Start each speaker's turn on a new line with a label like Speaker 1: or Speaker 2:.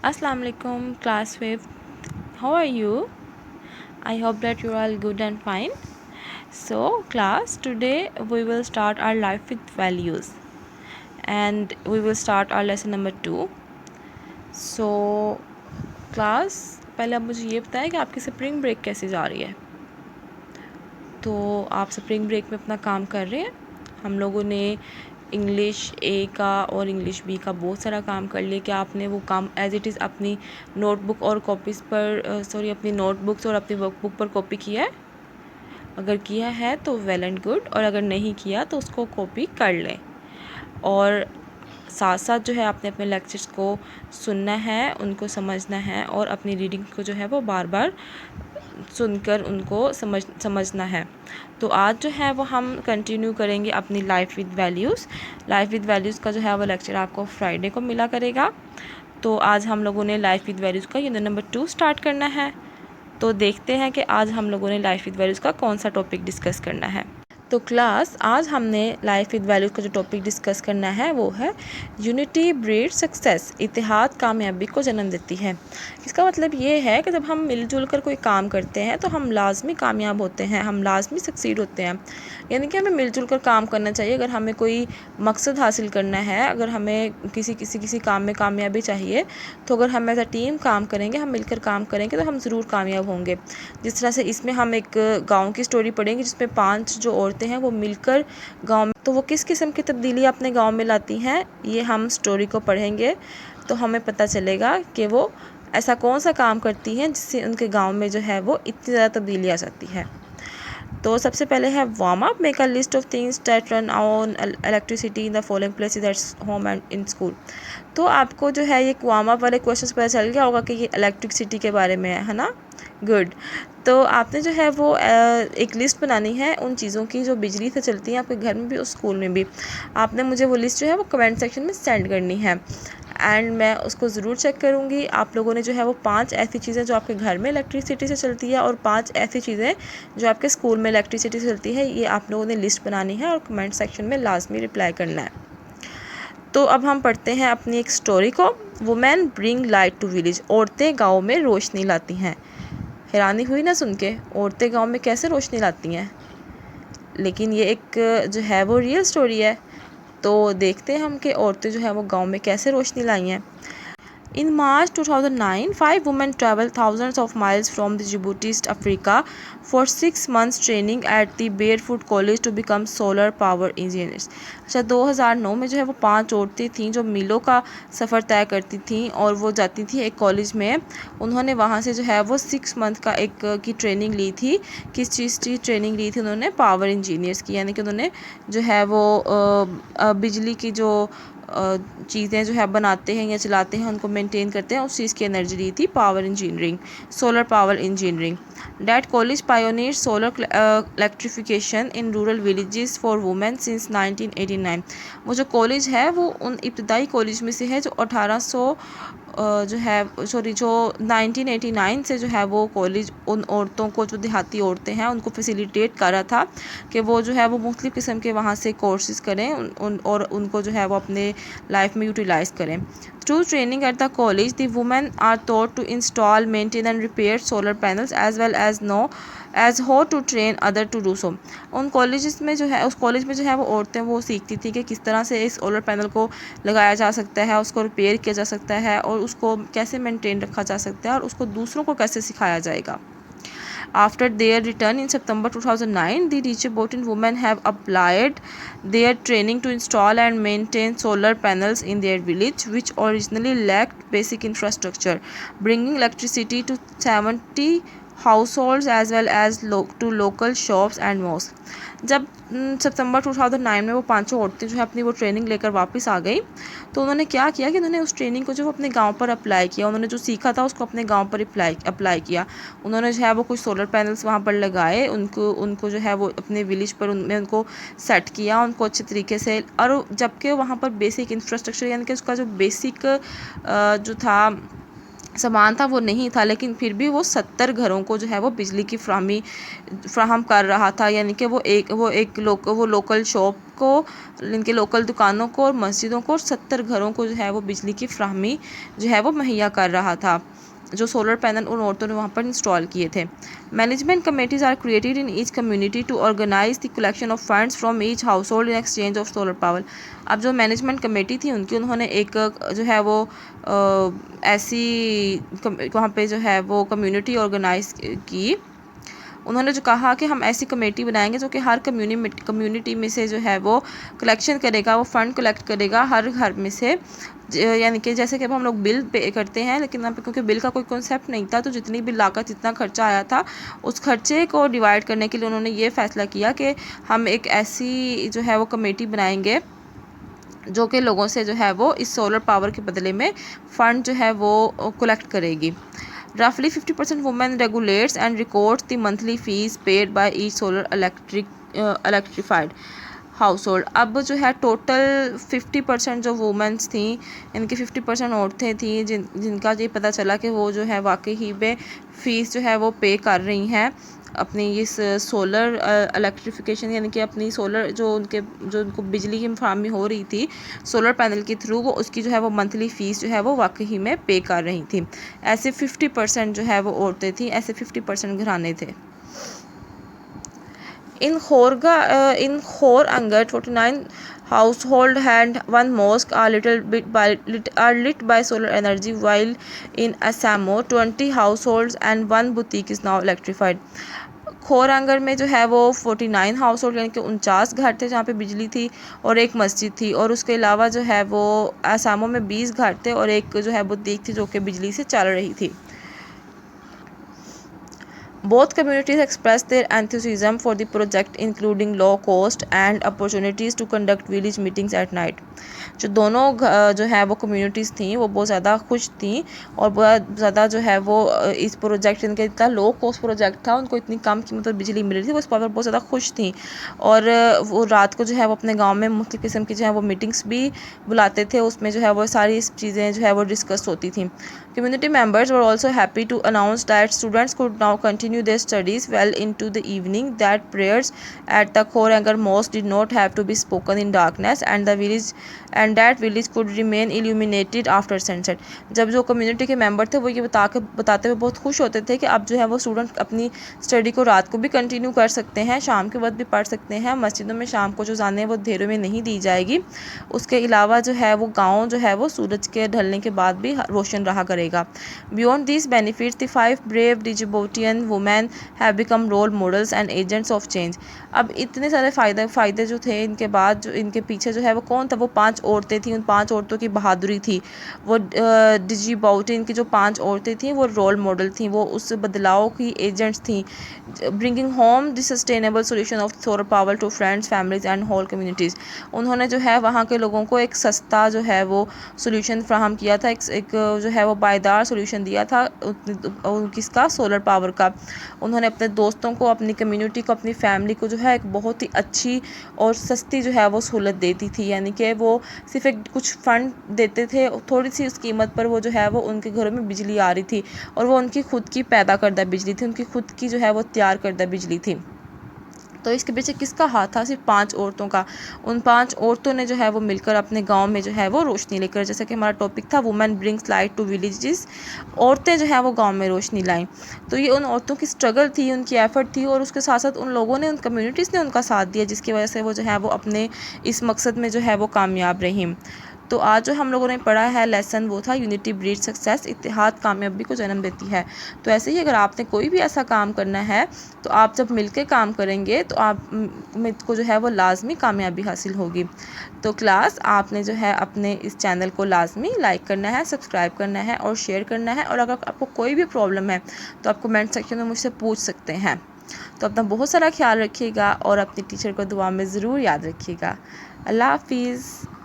Speaker 1: Assalamu alaikum, class 5th. How are you? I hope that you are all good and fine. So, class, today we will start our life with values and we will start our lesson number 2. So, class, पहले आप मुझे ये बताएं कि आपकी spring break कैसे जा रही है। तो आप स्प्रिंग ब्रेक में अपना काम कर रहे हैं। हम लोगों ने इंग्लिश ए का और इंग्लिश बी का बहुत सारा काम कर लिया। क्या आपने वो काम एज इट इज़ अपनी नोटबुक और कॉपीज़ पर अपनी नोटबुक्स और अपनी वर्कबुक पर कॉपी किया है? अगर किया है तो वेल एंड गुड, और अगर नहीं किया तो उसको कॉपी कर लें। और साथ साथ जो है आपने अपने लेक्चर्स को सुनना है, उनको समझना है और अपनी रीडिंग को जो है वो बार बार सुनकर उनको समझना है। तो आज जो है वो हम कंटिन्यू करेंगे अपनी life with values. Life with values का जो है वो लेक्चर आपको फ्राइडे को मिला करेगा। तो आज हम लोगों ने लाइफ विद वैल्यूज़ का यूनिट नंबर 2 स्टार्ट करना है। तो देखते हैं कि आज हम लोगों ने लाइफ विद वैल्यूज़ का कौन सा टॉपिक डिस्कस करना है। तो क्लास, आज हमने लाइफ विद वैल्यूज़ का जो टॉपिक डिस्कस करना है वो है यूनिटी ब्रीड सक्सेस। इत्तेहाद कामयाबी को जन्म देती है। इसका मतलब ये है कि जब हम मिलजुल कर कोई काम करते हैं तो हम लाजमी कामयाब होते हैं, हम लाजमी सक्सीड होते हैं। यानी कि हमें मिलजुल कर काम करना चाहिए। अगर हमें कोई मकसद हासिल करना है, अगर हमें किसी काम में कामयाबी चाहिए, तो अगर हम एज अ टीम काम करेंगे, हम मिलकर काम करेंगे तो हम ज़रूर कामयाब होंगे। जिस तरह से इसमें हम एक गाँव की स्टोरी पढ़ेंगे जिसमें 5 जो औरतें हैं वो मिलकर गाँव में, तो वो किस किस्म की तब्दीली अपने गाँव में लाती हैं, ये हम स्टोरी को पढ़ेंगे तो हमें पता चलेगा कि वो ऐसा कौन सा काम करती हैं जिससे उनके गाँव में जो है वो इतनी ज़्यादा तब्दीली आ जाती है। तो सबसे पहले है warm up. Make a list of things that run on electricity in the following places that's home and in school. तो आपको जो है ये वार्म अप वाले क्वेश्चंस पता चल गया होगा कि ये इलेक्ट्रिसिटी के बारे में है ना। गुड। तो आपने जो है वो एक लिस्ट बनानी है उन चीज़ों की जो बिजली से चलती हैं आपके घर में भी और स्कूल में भी। आपने मुझे वो लिस्ट जो है वो कमेंट सेक्शन में सेंड करनी है एंड मैं उसको ज़रूर चेक करूँगी। आप लोगों ने जो है वो 5 ऐसी चीज़ें जो आपके घर में इलेक्ट्रिसिटी से चलती है और 5 ऐसी चीज़ें जो आपके स्कूल में इलेक्ट्रिसिटी से चलती है, ये आप लोगों ने लिस्ट बनानी है और कमेंट सेक्शन में लाजमी रिप्लाई करना है। तो अब हम पढ़ते हैं अपनी एक स्टोरी को। Women bring light to village. औरतें गाँव में रोशनी लाती हैं। हैरानी हुई ना सुन के, औरतें गाँव में कैसे रोशनी लाती हैं। लेकिन ये एक जो है वो रियल स्टोरी है। तो देखते हैं हम कि औरतें जो है वो गाँव में कैसे रोशनी लाई हैं। In March 2009, 5 women traveled thousands of miles from the Djibouti, East Africa, for 6 months training at the Barefoot College to become solar power engineers. अच्छा, 2009 में जो है वो 5 औरतें थीं जो मीलों का सफ़र तय करती थीं और वो जाती थी एक कॉलेज में। उन्होंने वहाँ से जो है वो 6 मंथ का एक की ट्रेनिंग ली थी। किस चीज़ की ट्रेनिंग ली थी उन्होंने? पावर इंजीनियर्स की। यानी कि उन्होंने जो है वो बिजली की जो चीज़ें जो है बनाते हैं या चलाते हैं उनको मेंटेन करते हैं, उस चीज़ की एनर्जी दी थी power engineering, solar power engineering. That college pioneer solar electrification in rural villages for women since 1989। वो जो कॉलेज है वो उन इब्तदाई कॉलेज में से है जो 1989 से जो है वो कॉलेज उन औरतों को, जो देहाती औरतें हैं, उनको फैसिलिटेट कर रहा था कि वो जो है वो मुख्तलिफ़ किस्म के वहाँ से कोर्सेज़ करें और उनको जो है वो अपने लाइफ में यूटिलाइज़ करें। Through training at the college the women are taught to install, maintain and repair solar panels as well as how to train other to do so. उन कॉलेज में जो है, उस कॉलेज में जो है वो औरतें वो सीखती थी कि किस तरह से इस सोलर पैनल को लगाया जा सकता है, उसको रिपेयर किया जा सकता है और उसको कैसे मेंटेन रखा जा सकता है और उसको दूसरों को कैसे सिखाया जाएगा। After their return in September 2009, the Djiboutian women have applied their training to install and maintain solar panels in their village, which originally lacked basic infrastructure, bringing electricity to 70 households as well as to local shops and mosques. जब सितंबर 2009 में वो 5 औरतें जो है अपनी वो training लेकर वापस आ गई, तो उन्होंने क्या किया कि उन्होंने उस ट्रेनिंग को जो वो अपने गांव पर अप्लाई किया। उन्होंने जो सीखा था उसको अपने गांव पर अप्लाई किया। उन्होंने जो है वो कुछ सोलर पैनल्स वहाँ पर लगाए, उनको जो है वो अपने विलेज पर उनमें उनको सेट किया, उनको अच्छे तरीके से। और जबकि वहाँ पर बेसिक इंफ्रास्ट्रक्चर यानी कि उसका जो बेसिक जो था सामान था वो नहीं था, लेकिन फिर भी वो 70 घरों को जो है वो बिजली की फ्राहम कर रहा था। यानी कि वो लोकल शॉप को, इनके लोकल दुकानों को और मस्जिदों को और 70 घरों को जो है वो बिजली की फ्राहमी जो है वो मुहैया कर रहा था, जो सोलर पैनल उन औरतों ने वहाँ पर इंस्टॉल किए थे। Management committees are created in each community to organise the collection of funds from each household in exchange of solar power. अब जो मैनेजमेंट कमेटी थी उन्होंने एक जो है वो ऐसी वहाँ पे जो है वो कम्युनिटी ऑर्गेनाइज की। उन्होंने जो कहा कि हम ऐसी कमेटी बनाएंगे जो कि हर कम्युनिटी में से जो है वो कलेक्शन करेगा, वो फ़ंड कलेक्ट करेगा हर घर में से। यानी कि जैसे कि अब हम लोग बिल पे करते हैं, लेकिन यहाँ पे क्योंकि बिल का कोई कॉन्सेप्ट नहीं था, तो जितनी भी लागत, जितना खर्चा आया था, उस खर्चे को डिवाइड करने के लिए उन्होंने ये फ़ैसला किया कि हम एक ऐसी जो है वो कमेटी बनाएंगे जो कि लोगों से जो है वो इस सोलर पावर के बदले में फ़ंड जो है वो कलेक्ट करेगी। Roughly 50% women regulates and records the monthly fees paid by each solar electrified household। अब जो है टोटल 50% जो वुमेंस थी, इनकी 50% औरतें थी जिनका ये पता चला कि वो जो है वाकई ही में फ़ीस जो है वो पे कर रही हैं अपनी इस सोलर इलेक्ट्रिफिकेशन, यानी कि अपनी सोलर जो उनको बिजली की फराहमी हो रही थी सोलर पैनल के थ्रू, वो उसकी जो है वो मंथली फ़ीस जो है वो वाकई ही में पे कर रही थी। ऐसे 50% जो है वो औरतें थी, ऐसे 50% घराने थे। In Khorangar, 49 households had one mosque are lit by solar energy, while in Assam 20 households and one boutique is now electrified। खोरंगर में जो है वो 49 हाउस होल्ड यानी कि 49 घर थे जहाँ पे बिजली थी और एक मस्जिद थी, और उसके अलावा जो है वो आसामों में 20 घर थे और एक जो है बुटीक थी जो कि बिजली से चल रही थी। Both communities expressed their enthusiasm for the project, including low cost and opportunities to conduct village meetings at night। जो दोनों जो है वो कम्युनिटीज़ थी वो बहुत ज़्यादा खुश थी और बहुत ज़्यादा जो है वो इस प्रोजेक्ट, इनका इतना लो कॉस्ट प्रोजेक्ट था, उनको इतनी कम कीमत पर बिजली मिल रही थी, वो इस पर बहुत ज़्यादा खुश थी। और वो रात को जो है वो अपने गाँव में मुख्तलिफ़ किस्म की जो है वो मीटिंग्स भी बुलाते थे, उसमें जो है वो सारी चीज़ें जो है वो डिस्कस होती थी। Community members were also happy to announce that students could now continue their studies well into the evening, that prayers at the Khorangar mosque did not have to be spoken in darkness, and that village could remain illuminated after sunset। जब जो community के member थे वो ये बताते हुए बहुत खुश होते थे कि अब जो है वो स्टूडेंट अपनी स्टडी को रात को भी कंटिन्यू कर सकते हैं, शाम के वक्त भी पढ़ सकते हैं, मस्जिदों में शाम को जो जाने वो अंधेरों में नहीं दी जाएगी। उसके अलावा जो है वो गाँव जो है वो सूरज के ढलने के बाद भी रोशन रहा करेगा। Beyond these benefits, the 5 brave Djiboutian women have become role models and agents of change। अब इतने सारे फ़ायदे जो थे इनके बाद, जो इनके पीछे जो है वो कौन था, वो 5 औरतें थीं। उन 5 औरतों की बहादुरी थी। वो डिजिबाउटिन की जो 5 औरतें थीं वो रोल मॉडल थीं, वो उस बदलाव की एजेंट्स थीं, bringing home the sustainable solution of solar power to friends, families and whole communities. उन्होंने जो है वहाँ के लोगों को एक सस्ता जो है वो सोल्यूशन फ्राहम किया था, एक जो है वो पायदार सोल्यूशन दिया था किसका, सोलर पावर का। उन्होंने अपने दोस्तों को, अपनी कम्युनिटी को, अपनी फैमिली को जो है एक बहुत ही अच्छी और सस्ती जो है वो सहूलत देती थी। यानी कि वो सिर्फ एक कुछ फ़ंड देते थे, थोड़ी सी उस कीमत पर वो जो है वो उनके घरों में बिजली आ रही थी, और वो उनकी खुद की पैदा करदा बिजली थी, उनकी खुद की जो है वो तैयार करदा बिजली थी। तो इसके पीछे किसका हाथ था? सिर्फ 5 औरतों का। उन 5 औरतों ने जो है वो मिलकर अपने गांव में जो है वो रोशनी लेकर, जैसा कि हमारा टॉपिक था women brings light to villages, औरतें जो है वो गांव में रोशनी लाएं। तो ये उन औरतों की स्ट्रगल थी, उनकी एफर्ट थी, और उसके साथ साथ उन लोगों ने, उन कम्युनिटीज़ ने उनका साथ दिया, जिसकी वजह से वो जो है वो अपने इस मकसद में जो है वो कामयाब रही। तो आज जो हम लोगों ने पढ़ा है लेसन वो था यूनिटी ब्रीड सक्सेस, इत्तेहाद कामयाबी को जन्म देती है। तो ऐसे ही अगर आपने कोई भी ऐसा काम करना है तो आप जब मिलकर काम करेंगे तो आप में को जो है वो लाजमी कामयाबी हासिल होगी। तो क्लास आपने जो है अपने इस चैनल को लाजमी लाइक करना है, सब्सक्राइब करना है और शेयर करना है, और अगर आपको कोई भी प्रॉब्लम है तो आप कमेंट सेक्शन में मुझसे पूछ सकते हैं। तो अपना बहुत सारा ख्याल रखिएगा और अपनी टीचर को दुआ में ज़रूर याद रखिएगा। अल्लाह हाफिज़।